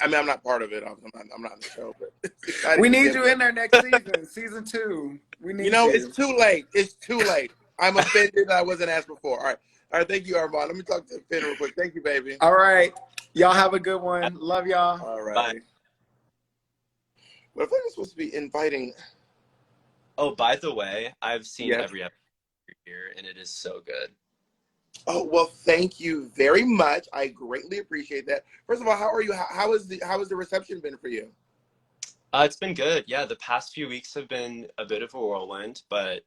I mean, I'm not part of it. I'm not in the show, but it's exciting We to need see you it. in there next season, season 2. We You need know, it's you. too late. It's too late. I'm offended that I wasn't asked before. All right. Thank you, Armand. Let me talk to Finn real quick. Thank you, baby. All right. Y'all have a good one. Love y'all. All Bye. righty. But I thought you're supposed to be inviting. Oh, by the way, I've seen Yes. every episode here, and it is so good. Oh, well, thank you very much. I greatly appreciate that. First of all, how are you? How has the reception been for you? It's been good. Yeah, the past few weeks have been a bit of a whirlwind, but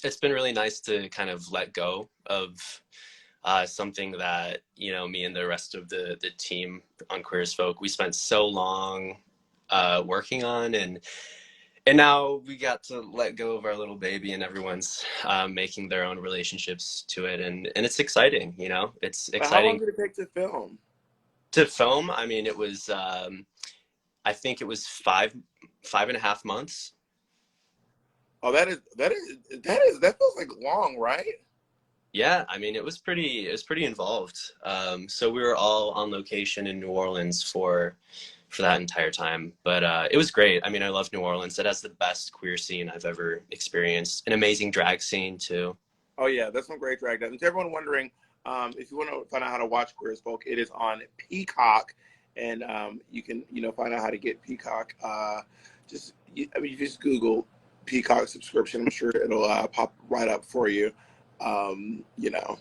it's been really nice to kind of let go of something that, you know, me and the rest of the team on Queer as Folk, we spent so long working on, and now we got to let go of our little baby, and everyone's making their own relationships to it, and it's exciting, you know. It's How long exciting did it take to film? to film. I mean, it was I think it was 5.5 months. Oh, that feels like long, right? Yeah, I mean, it was pretty involved. So we were all on location in New Orleans for that entire time. But it was great. I mean, I love New Orleans. It has the best queer scene I've ever experienced. An amazing drag scene too. Oh yeah, that's some great drag. And to everyone wondering, if you want to find out how to watch Queer as Folk, it is on Peacock, and you can find out how to get Peacock. You just Google Peacock subscription. I'm sure it'll pop right up for you. You know,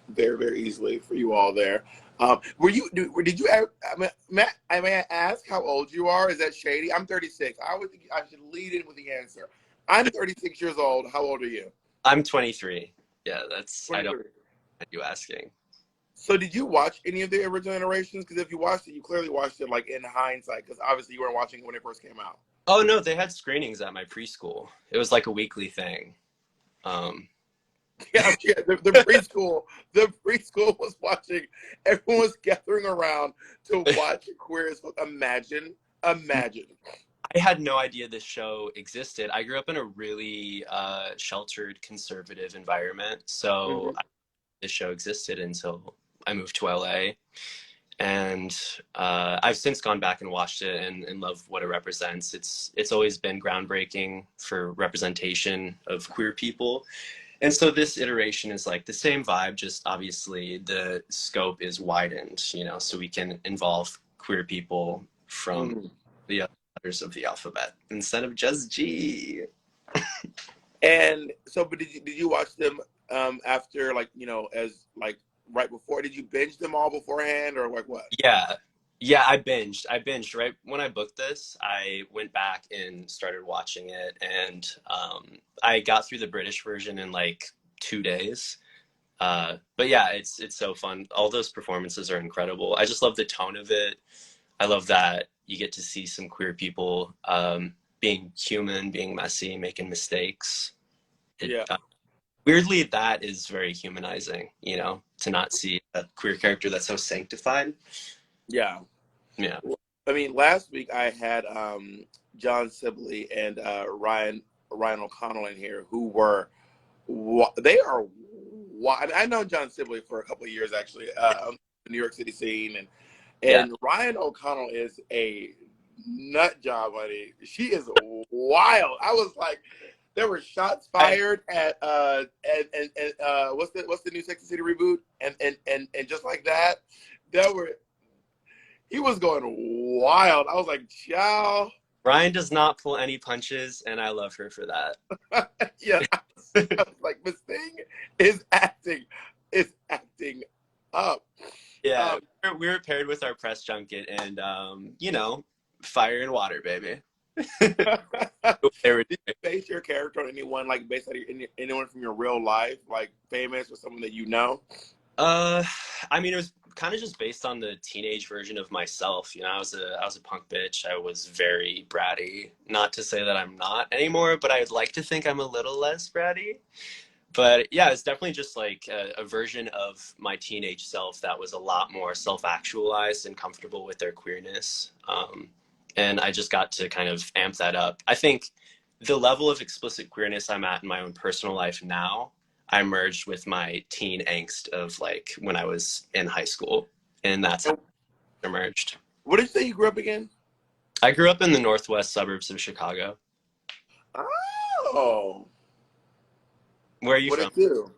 very very easily for you all there. Did you ever, Matt, I may ask how old you are? Is that shady? I'm 36. I always think I should lead in with the answer. I'm 36 years old. How old are you? I'm 23. Yeah, that's 23. I don't mind you asking. So did you watch any of the original iterations? Because if you watched it, you clearly watched it like in hindsight, because obviously you weren't watching it when it first came out. Oh no, they had screenings at my preschool. It was like a weekly thing. Yeah, the preschool was watching. Everyone was gathering around to watch Queer as Folk. Imagine. I had no idea this show existed. I grew up in a really sheltered, conservative environment, so this show existed until I moved to LA. And I've since gone back and watched it and love what it represents. It's always been groundbreaking for representation of queer people. And so this iteration is like the same vibe, just obviously the scope is widened, you know, so we can involve queer people from the other letters of the alphabet instead of just G. And so, but did you watch them after, like, as like right before? Did you binge them all beforehand, or like what? Yeah, I binged right when I booked this. I went back and started watching it, and I got through the British version in like 2 days. But yeah, it's so fun. All those performances are incredible. I just love the tone of it. I love that you get to see some queer people being human, being messy, making mistakes. Weirdly, that is very humanizing, you know, to not see a queer character that's so sanctified. Yeah. I mean, last week I had John Sibley and Ryan O'Connell in here, who were they are. I know John Sibley for a couple of years actually, on the New York City scene, and Ryan O'Connell is a nut job, honey. She is wild. I was like, there were shots fired at what's the new Sex and the City reboot, and just like that, he was going wild. I was like, ciao. Ryan does not pull any punches, and I love her for that. Yeah, I was like, Miss Thing is acting up. Yeah, we were paired with our press junket, and you know, fire and water, baby. Did you base your character on anyone, like based on anyone from your real life, like famous or someone that you know? I mean, it was kind of just based on the teenage version of myself. You know, I was a punk bitch. I was very bratty. Not to say that I'm not anymore, but I'd like to think I'm a little less bratty. But yeah, it's definitely just like a version of my teenage self that was a lot more self-actualized and comfortable with their queerness. And I just got to kind of amp that up. I think the level of explicit queerness I'm at in my own personal life now, I merged with my teen angst of like when I was in high school, and that's how it emerged. What did you say you grew up again? I grew up in the northwest suburbs of Chicago. Oh, Where are you what from? it do?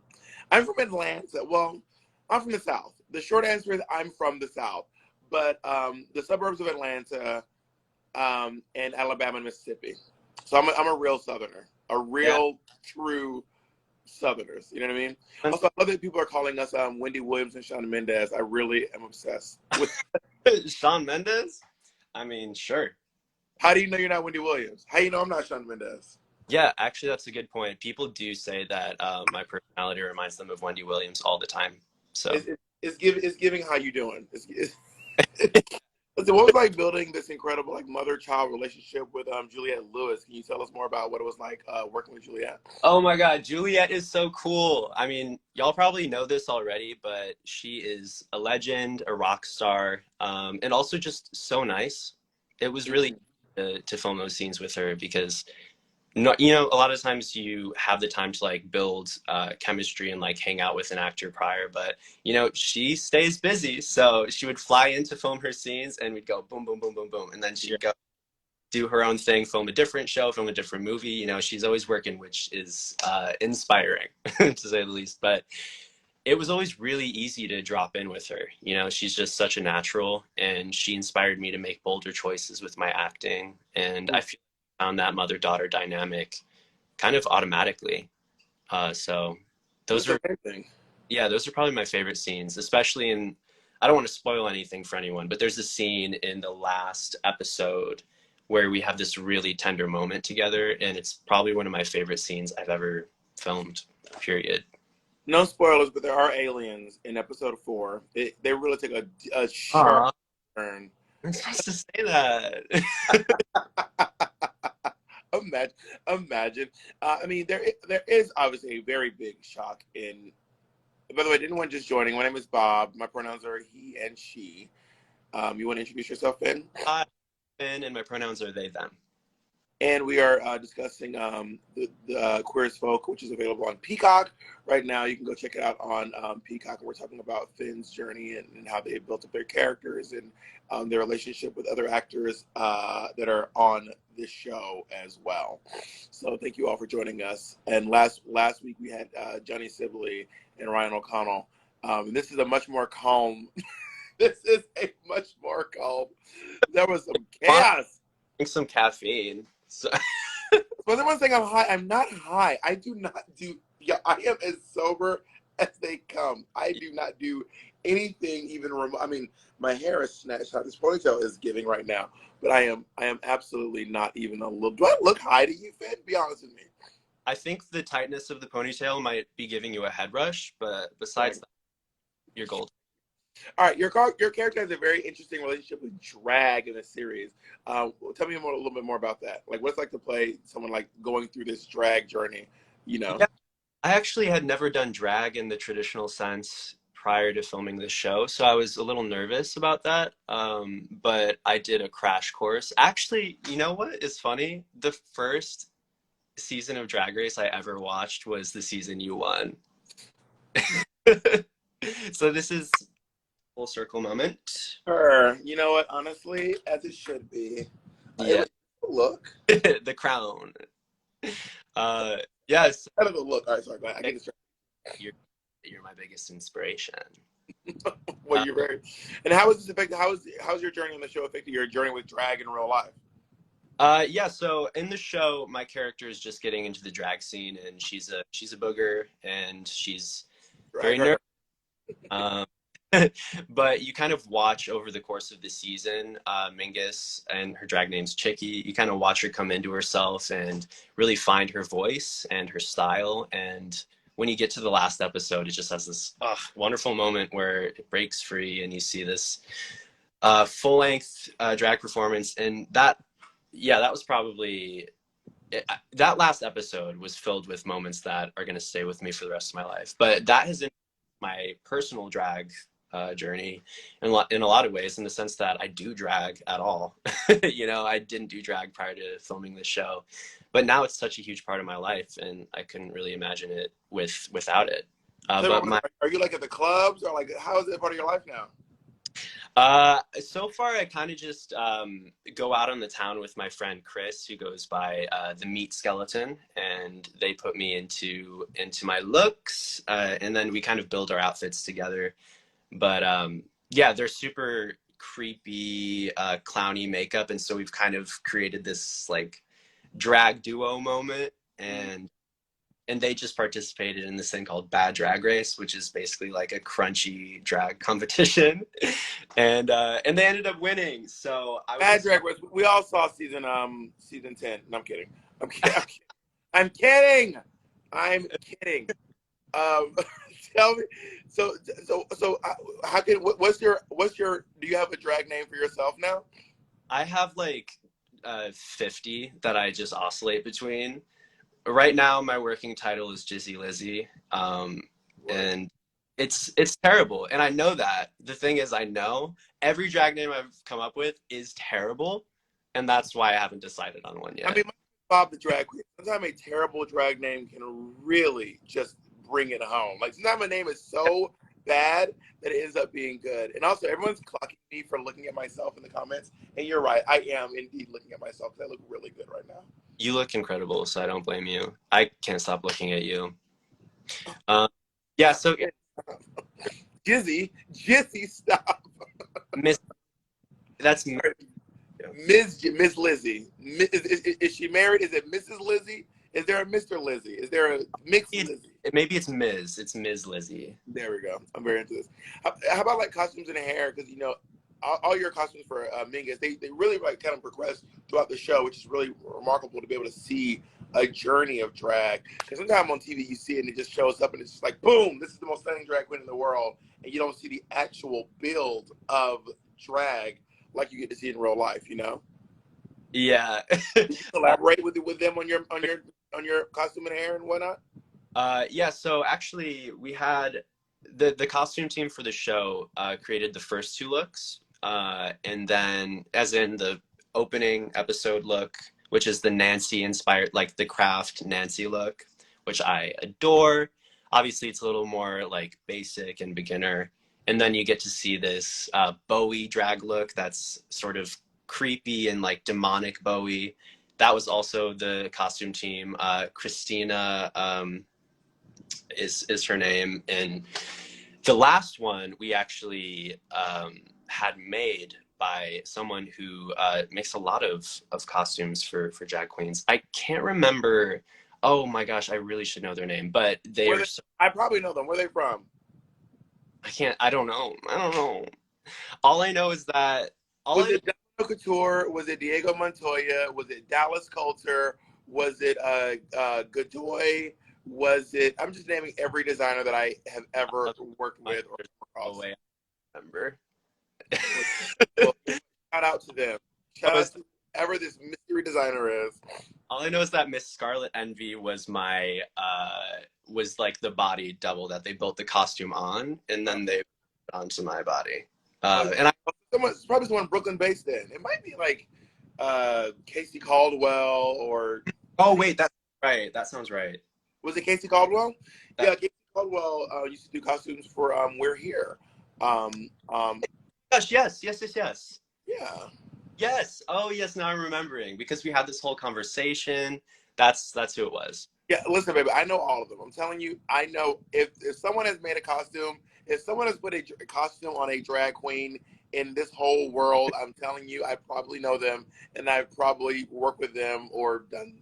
I'm from Atlanta. Well, I'm from the South. The short answer is I'm from the South, but the suburbs of Atlanta, and Alabama and Mississippi. So I'm a real Southerner, a Yeah. real true Southerners. You know what I mean? Also, I love that people are calling us Wendy Williams and Shawn Mendes. I really am obsessed with. Shawn Mendes? I mean, sure. How do you know you're not Wendy Williams? How do you know I'm not Shawn Mendes? Yeah, actually, that's a good point. People do say that my personality reminds them of Wendy Williams all the time. So, It's giving how you doing. So what was like building this incredible like mother-child relationship with Juliette Lewis? Can you tell us more about what it was like working with Juliette? oh my God, Juliette is so cool. I mean, y'all probably know this already, but she is a legend, a rock star, and also just so nice. It was really to film those scenes with her because no, you know, a lot of times you have the time to like build chemistry and like hang out with an actor prior, but you know, she stays busy. So she would fly in to film her scenes and we'd go boom, boom, boom, boom, boom. And then she'd go do her own thing, film a different show, film a different movie. You know, she's always working, which is inspiring to say the least. But it was always really easy to drop in with her. You know, she's just such a natural and she inspired me to make bolder choices with my acting. And I feel like I found that mother-daughter dynamic kind of automatically. So those That's are, amazing. yeah, those are probably my favorite scenes, especially in, I don't want to spoil anything for anyone, but there's a scene in the last episode where we have this really tender moment together. And it's probably one of my favorite scenes I've ever filmed, period. No spoilers, but there are aliens in episode 4. They really take a sharp Aw, turn. I'm supposed to say that. Imagine, imagine. I mean, there is obviously a very big shock in. By the way, anyone just joining, my name is Bob. My pronouns are he and she. You want to introduce yourself, Ben? Hi, and my pronouns are they, them. And we are discussing the Queer as Folk, which is available on Peacock right now. You can go check it out on Peacock. And we're talking about Finn's journey and how they built up their characters and their relationship with other actors that are on this show as well. So thank you all for joining us. And last week we had Johnny Sibley and Ryan O'Connell. And this is a much more calm. This is a much more calm. There was some chaos. Drink some caffeine. So But everyone's saying I'm high. I'm not high. I do not do. Yeah, I am as sober as they come. I do not do anything even remote. I mean, my hair is snatched out. This ponytail is giving right now, but I am absolutely not even a little. Do I look high to you, Finn? Be honest with me. I think the tightness of the ponytail might be giving you a head rush, but besides Right. that, you're gold. All right, your character has a very interesting relationship with drag in the series. Tell me a little bit more about that. Like, what's it like to play someone like going through this drag journey? You know. Yeah, I actually had never done drag in the traditional sense prior to filming this show, so I was a little nervous about that. But I did a crash course. Actually, you know what is funny? The first season of Drag Race I ever watched was the season you won. So this is full circle moment. Sure. You know what? Honestly, as it should be. Yeah, Look. the crown. Yes, Out of the look. All right, sorry. I get distracted. you're my biggest inspiration. Well, you're very. And how is this affected? How's your journey on the show affected your journey with drag in real life? Yeah, so in the show, my character is just getting into the drag scene, and she's a booger, and she's very Right. nervous. Um, but you kind of watch over the course of the season, Mingus, and her drag name's Chicky. You kind of watch her come into herself and really find her voice and her style. And when you get to the last episode, it just has this wonderful moment where it breaks free, and you see this full length drag performance, and that was probably that last episode was filled with moments that are going to stay with me for the rest of my life. But that has been my personal drag journey in a lot of ways, in the sense that I do drag at all. You know, I didn't do drag prior to filming this show, but now it's such a huge part of my life, and I couldn't really imagine it without it. But Are you like at the clubs or like how is it part of your life now? So far, I kind of just go out on the town with my friend Chris, who goes by the Meat Skeleton, and they put me into my looks, and then we kind of build our outfits together. But yeah, they're super creepy, clowny makeup, and so we've kind of created this like drag duo moment, and they just participated in this thing called Bad Drag Race, which is basically like a crunchy drag competition, and they ended up winning. So I was Bad just Drag Race. We all saw season 10. No, I'm kidding. I'm kidding. I'm kidding. I'm kidding. Um, tell me. So, how can what's your? Do you have a drag name for yourself now? I have like 50 that I just oscillate between. Right now, my working title is Jizzy Lizzy, and it's terrible, and I know that. The thing is, I know every drag name I've come up with is terrible, and that's why I haven't decided on one I yet. mean, Bob the drag queen. Sometimes a terrible drag name can really just bring it home. Like sometimes my name is so bad that it ends up being good. And also, everyone's clocking me for looking at myself in the comments. And you're right, I am indeed looking at myself because I look really good right now. You look incredible, so I don't blame you. I can't stop looking at you. Um, yeah, so Jizzy, stop. Miss, that's Miss Lizzie. Is she married? Is it Mrs. Lizzie? Is there a Mr. Lizzie? Is there a mixed Lizzie? maybe it's Ms. It's Ms. Lizzie. There we go. I'm very into this. How about like costumes and hair? Because all your costumes for Mingus, they really like kind of progress throughout the show, which is really remarkable to be able to see a journey of drag. Because sometimes on TV you see it and it just shows up and it's just like boom, this is the most stunning drag queen in the world, and you don't see the actual build of drag like you get to see in real life. Yeah. Collaborate with them on your costume and hair and whatnot. Yeah, so actually we had the costume team for the show created the first two looks. And then as in the opening episode look, which is the Nancy inspired, like the craft Nancy look, which I adore. Obviously it's a little more like basic and beginner. And then you get to see this Bowie drag look that's sort of creepy and like demonic Bowie. That was also the costume team. Christina is her name, and the last one we actually had made by someone who makes a lot of costumes for drag queens. I can't remember. Oh my gosh, I really should know their name, but they are. So, I probably know them. Where are they from? I can't. I don't know. I don't know. All I know is that all Was I know. it Domino Couture? Was it Diego Montoya? Was it Dallas Coulter? Was it Godoy? Was it? I'm just naming every designer that I have ever worked with or No way I remember. well, shout out to them. Shout Oh, out to whoever this mystery designer is. all I know is that Miss Scarlet Envy was my was like the body double that they built the costume on, and then they put it onto my body. And I It's probably someone Brooklyn based in. It might be like Casey Caldwell or oh wait, that's right. That sounds right. was it Casey Caldwell? That, Yeah, Casey Caldwell used to do costumes for We're Here. Um, um, gosh, yes. yeah. Yes. Oh yes, now I'm remembering because we had this whole conversation. That's who it was. Yeah, listen, baby, I know all of them. I'm telling you, I know if someone has made a costume, if someone has put a costume on a drag queen in this whole world, I'm telling you, I probably know them, and I've probably worked with them or done,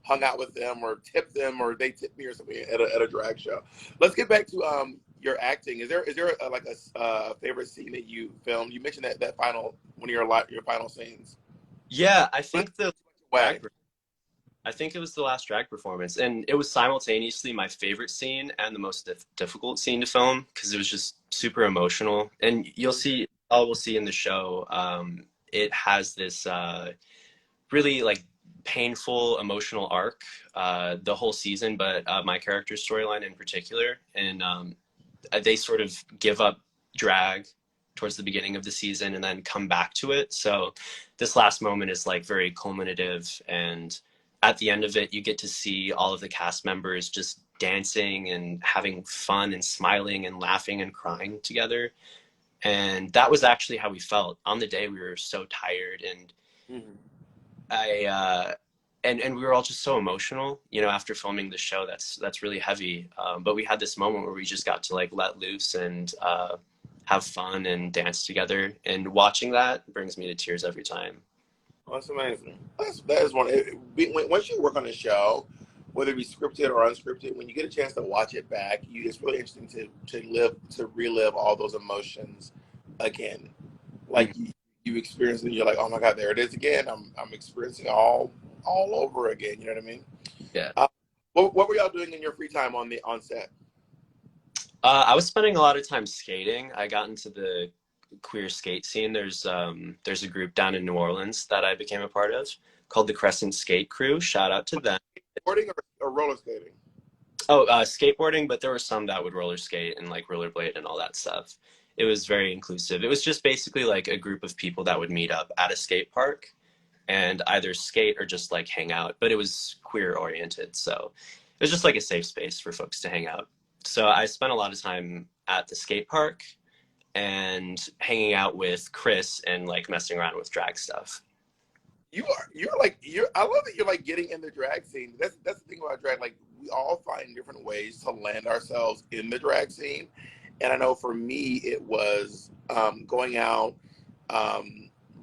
hung out with them or tipped them or they tipped me or something at a drag show. Let's get back to your acting. Is there like a favorite scene that you filmed? You mentioned that final one of your final scenes. Yeah, I think the Way. drag I think it was the last drag performance, and it was simultaneously my favorite scene and the most difficult scene to film because it was just super emotional. And you'll see, all we'll see in the show, it has this really like painful emotional arc the whole season, but my character's storyline in particular, and they sort of give up drag towards the beginning of the season and then come back to it. So this last moment is like very culminative, and at the end of it you get to see all of the cast members just dancing and having fun and smiling and laughing and crying together, And that was actually how we felt on the day. We were so tired, and Mhm. and we were all just so emotional, you know, after filming the show. That's really heavy. But we had this moment where we just got to like let loose and have fun and dance together. And watching that brings me to tears every time. Oh, that's amazing. That is one. Once you work on a show, whether it be scripted or unscripted, when you get a chance to watch it back, it's really interesting to relive all those emotions again. Like you experience it, and you're like, oh my god, there it is again. I'm experiencing all over again. You know what I mean? Yeah. What were y'all doing in your free time on set? I was spending a lot of time skating. I got into the queer skate scene. There's a group down in New Orleans that I became a part of called the Crescent Skate Crew. Shout out to them. Boarding or roller skating? Oh, skateboarding, but there were some that would roller skate and like rollerblade and all that stuff. It was very inclusive. It was just basically like a group of people that would meet up at a skate park and either skate or just like hang out. But it was queer oriented, so it was just like a safe space for folks to hang out. So I spent a lot of time at the skate park and hanging out with Chris and like messing around with drag stuff. I love that you're like getting in the drag scene. That's the thing about drag. Like we all find different ways to land ourselves in the drag scene. And I know for me it was going out,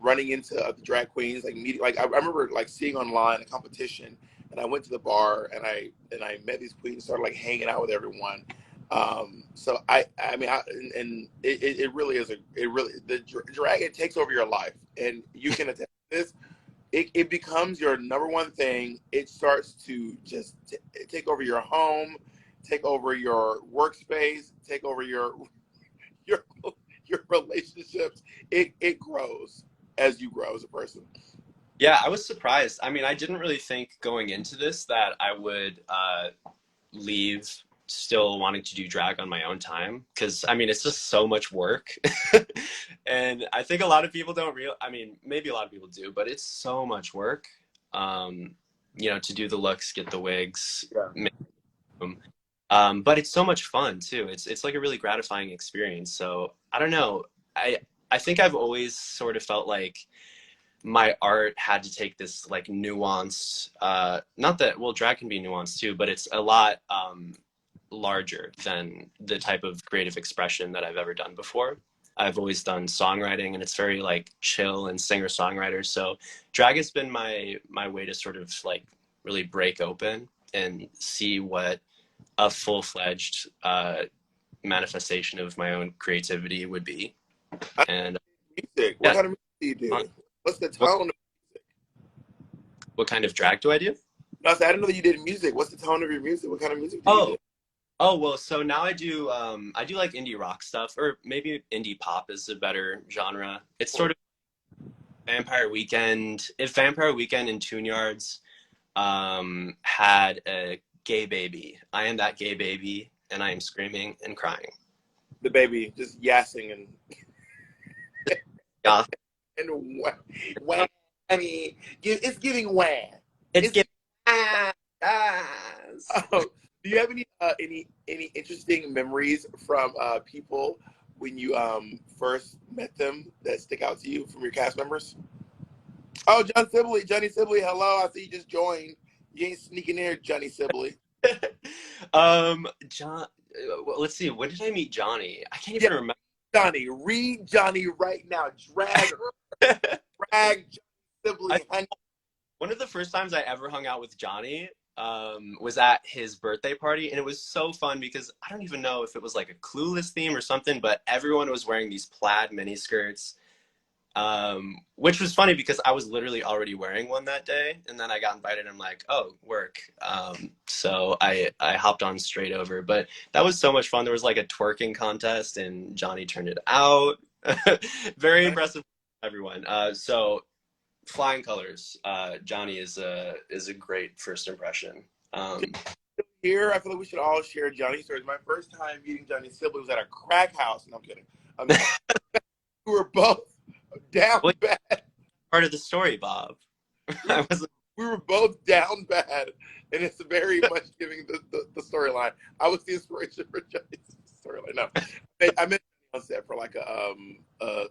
running into the drag queens, like meeting. Like I remember like seeing online a competition, and I went to the bar and I met these queens, started like hanging out with everyone. So I mean, and it really is the drag, it takes over your life, and you can attest to this. It becomes your number one thing. It starts to just take over your home, take over your workspace, take over your your relationships. It grows as you grow as a person. Yeah, I was surprised. I mean, I didn't really think going into this that I would leave still wanting to do drag on my own time, because I mean it's just so much work. And I think a lot of people don't real I mean maybe a lot of people do, but it's so much work, you know, to do the looks, get the wigs, Yeah. make them. But it's so much fun too. It's like a really gratifying experience. So I don't know, I think I've always sort of felt like my art had to take this like nuanced, not that, well, drag can be nuanced too, but it's a lot larger than the type of creative expression that I've ever done before. I've always done songwriting, and it's very like chill and singer-songwriter. So drag has been my way to sort of like really break open and see what a full-fledged manifestation of my own creativity would be. And Music. What yeah, kind of music do you do? What's the what, tone? what kind of drag do I do? No, I said, I didn't know that you did music. What's the tone of your music? What kind of music do you Oh, do? oh, well, so now I do like indie rock stuff, or maybe indie pop is a better genre. It's sort of Vampire Weekend. If Vampire Weekend and Tune Yards had a gay baby, I am that gay baby, and I am screaming and crying. The baby just yassing and Yeah, wah. I mean, it's giving wah. it's It's giving. Ah, yes. do you have any interesting memories from people when you first met them that stick out to you from your cast members? Oh, Johnny Sibley, hello. I see you just joined. You ain't sneaking in here, Johnny Sibley. John. Well, let's see. When did I meet Johnny? I can't Yeah, even remember. Johnny, read Johnny right now. Drag Johnny Sibley. One of the first times I ever hung out with Johnny was at his birthday party, and it was so fun because I don't even know if it was like a Clueless theme or something, but everyone was wearing these plaid mini skirts, which was funny because I was literally already wearing one that day, and then I got invited. And I'm like, oh, work. So I hopped on straight over, but that was so much fun. There was like a twerking contest, and Johnny turned it out. Very impressive, everyone. So flying colors. Johnny is a great first impression. Here, I feel like we should all share Johnny stories. My first time meeting Johnny Sibley was at a crack house. No, I'm kidding. We were both down Well, bad. part of the story, Bob. We were both down bad, and it's very much giving the storyline. I was the inspiration for Johnny's storyline. No, I met on set for like a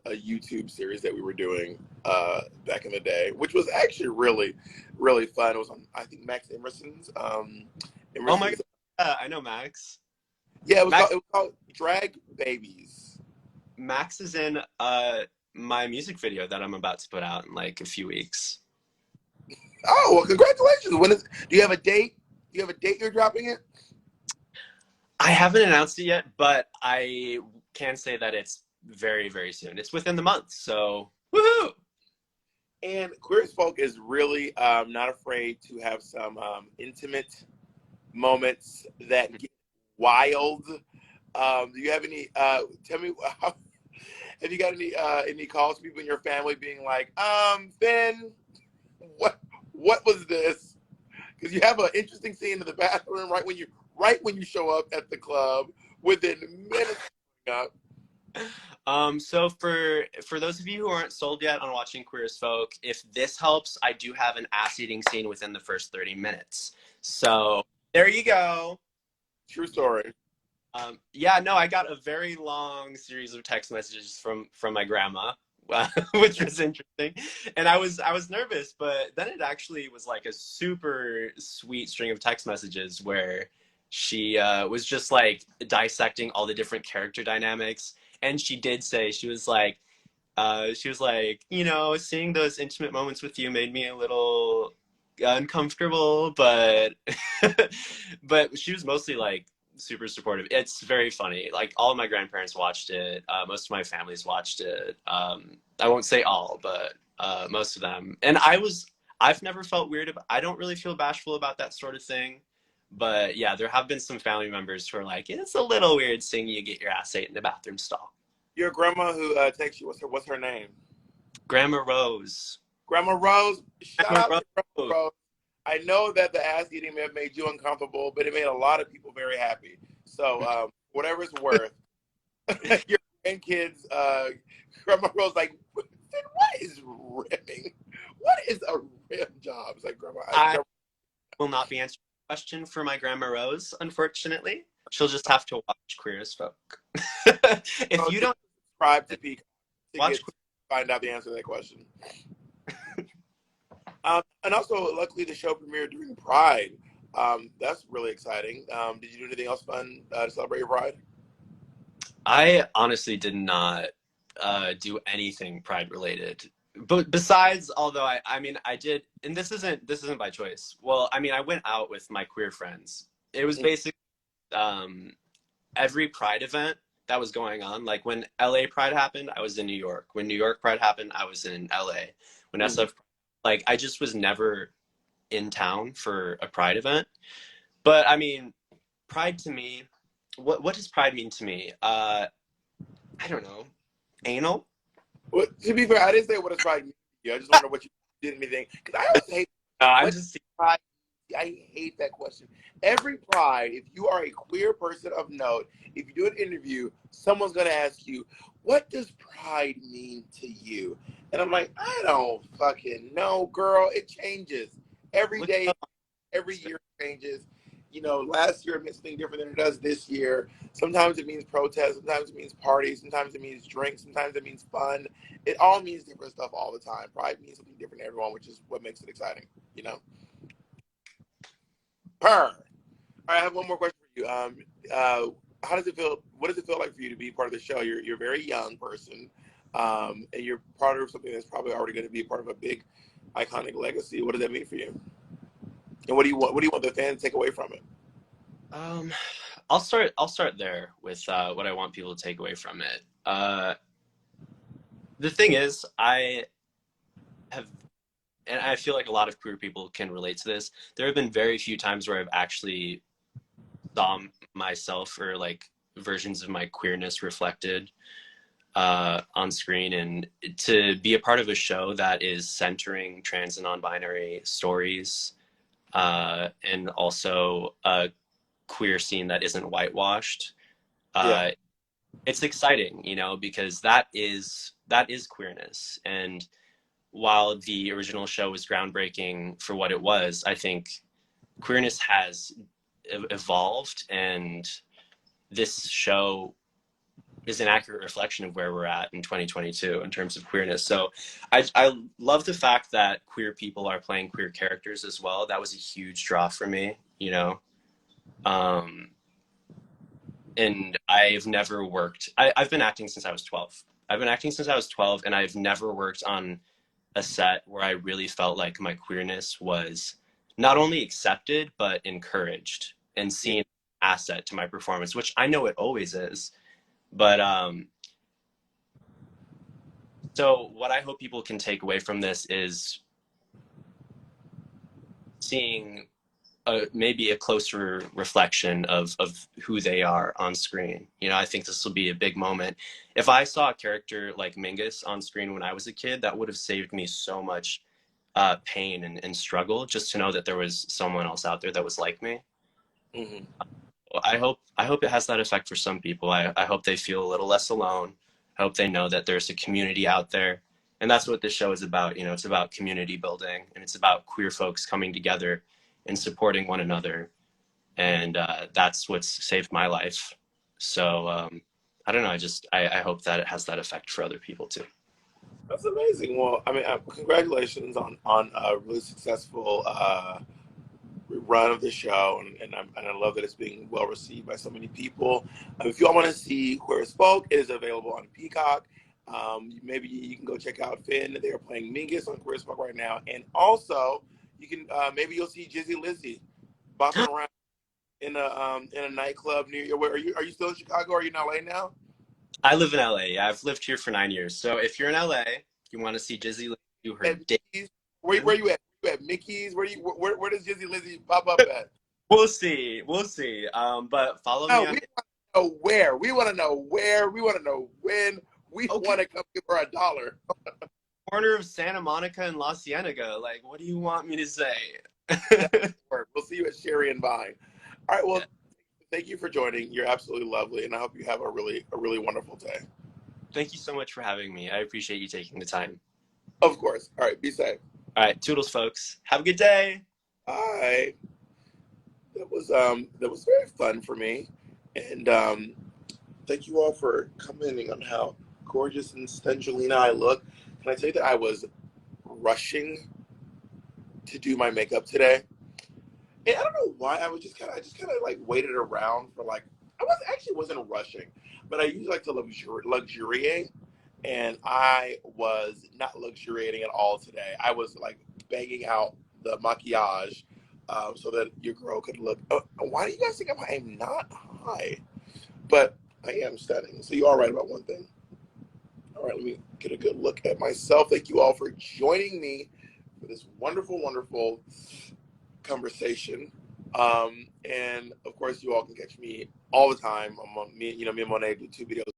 YouTube series that we were doing back in the day, which was actually really fun. It was on, I think, Max Emerson's Oh my Emerson's. God, I know Max. Yeah, Max it was called Drag Babies. Max is in my music video that I'm about to put out in like a few weeks. Oh, well, congratulations! Do you have a date? Do you have a date you're dropping it? I haven't announced it yet, but I can say that it's very, very soon. It's within the month, so woohoo! And Queer as Folk is really not afraid to have some intimate moments that get wild. Do you have any? Tell me, have you got any calls from people in your family being like, Finn, what was this? Because you have an interesting scene in the bathroom right when you show up at the club within minutes of up. So for those of you who aren't sold yet on watching Queer as Folk, if this helps, I do have an ass-eating scene within the first 30 minutes. So there you go. True story. Yeah, no, I got a very long series of text messages from my grandma, which was interesting, and I was nervous, but then it actually was like a super sweet string of text messages where she was just like dissecting all the different character dynamics, and she did say she was like, you know, seeing those intimate moments with you made me a little uncomfortable, but but she was mostly like super supportive. It's very funny. Like all of my grandparents watched it. Most of my family's watched it. I won't say all, but most of them. And I've never felt weird about. I don't really feel bashful about that sort of thing. But yeah, there have been some family members who are like, it's a little weird seeing you get your ass ate in the bathroom stall. Your grandma who texts you, what's her name? Grandma Rose. Grandma Rose. Shout Grandma out to Grandma Rose. Rose. I know that the ass eating may have made you uncomfortable, but it made a lot of people very happy. So whatever it's worth, your grandkids, Grandma Rose, like, what is rimming? What is a rim job? It's like I will not be answering the question for my Grandma Rose, unfortunately. She'll just have to watch Queer as Folk. If you don't subscribe to Peacock watch, find out the answer to that question. And also, luckily, the show premiered during Pride. That's really exciting. Did you do anything else fun to celebrate your Pride? I honestly did not do anything Pride related. But besides, although I mean, I did, and this isn't by choice. Well, I mean, I went out with my queer friends. It was basically every Pride event that was going on. Like when LA Pride happened, I was in New York. When New York Pride happened, I was in LA. When SF, like I just was never in town for a Pride event. But I mean, Pride to me, what does Pride mean to me? I don't know. Anal? Well, to be fair, I didn't say what does Pride mean to you. I just wonder what you did anything. Because I always hate I'm just Pride. I hate that question. Every Pride, if you are a queer person of note, if you do an interview, someone's going to ask you, what does Pride mean to you? And I'm like, I don't fucking know, girl. It changes. Every day, every year it changes. You know, last year it meant something different than it does this year. Sometimes it means protest. Sometimes it means party. Sometimes it means drink. Sometimes it means fun. It all means different stuff all the time. Pride means something different to everyone, which is what makes it exciting, you know? Purr. All right, I have one more question for you. How does it feel? What does it feel like for you to be part of the show? You're a very young person, and you're part of something that's probably already going to be part of a big, iconic legacy. What does that mean for you? And what do you want? What do you want the fans to take away from it? I'll start there with what I want people to take away from it. The thing is, I have, and I feel like a lot of queer people can relate to this. There have been very few times where I've actually saw myself or like versions of my queerness reflected on screen, and to be a part of a show that is centering trans and non-binary stories, and also a queer scene that isn't whitewashed. Yeah. It's exciting, you know, because that is queerness. And while the original show was groundbreaking for what it was, I think queerness has evolved, and this show is an accurate reflection of where we're at in 2022 in terms of queerness. So I love the fact that queer people are playing queer characters as well. That was a huge draw for me, you know. Um, and I've never worked, I've been acting since I was 12. I've been acting since I was 12, and I've never worked on a set where I really felt like my queerness was not only accepted, but encouraged and Yeah. seen as an asset to my performance, which I know it always is. But so what I hope people can take away from this is seeing maybe a closer reflection of who they are on screen. You know, I think this will be a big moment. If I saw a character like Mingus on screen when I was a kid, that would have saved me so much pain and struggle, just to know that there was someone else out there that was like me. Mm-hmm. I hope it has that effect for some people. I hope they feel a little less alone. I hope they know that there's a community out there. And that's what this show is about. You know, it's about community building, and it's about queer folks coming together and supporting one another. And that's what's saved my life. So I don't know. I hope that it has that effect for other people too. That's amazing. Well, I mean, congratulations on a really successful run of the show, and I love that it's being well received by so many people. If you all want to see Queer as Folk, it is available on Peacock. Maybe you can go check out Finn. They are playing Mingus on Queer as Folk right now, and also you can maybe you'll see Jizzy Lizzy bopping around in a nightclub near you. Where are you still in Chicago? Or are you in LA now? I live in LA. Yeah, I've lived here for 9 years. So if you're in LA, you want to see Jizzy do her At date. Mickey's? Where you at? You at Mickey's? Where does Jizzy Lizzy pop up at? We'll see. We'll see. But follow me No, on. we want to know where. We want to know where. We want to know when. We Okay, want to come give her $1. corner of Santa Monica and La Cienega. Like, what do you want me to say? That work. We'll see you at Sherry and Vine. All right. Well, thank you for joining. You're absolutely lovely, and I hope you have a really wonderful day. Thank you so much for having me. I appreciate you taking the time. Of course. All right. Be safe. All right, toodles, folks. Have a good day. Bye. That was very fun for me, and thank you all for commenting on how gorgeous and Stengelina I look. Can I tell you that I was rushing to do my makeup today? And I don't know why. I just kind of like waited around for like, wasn't rushing, but I usually like to luxuriate, and I was not luxuriating at all today. I was like banging out the maquillage so that your girl could look. Why do you guys think I'm not high? But I am stunning. So you are right about one thing. All right, let me get a good look at myself. Thank you all for joining me for this wonderful conversation. And of course, you all can catch me all the time. Me and Monet do 2 videos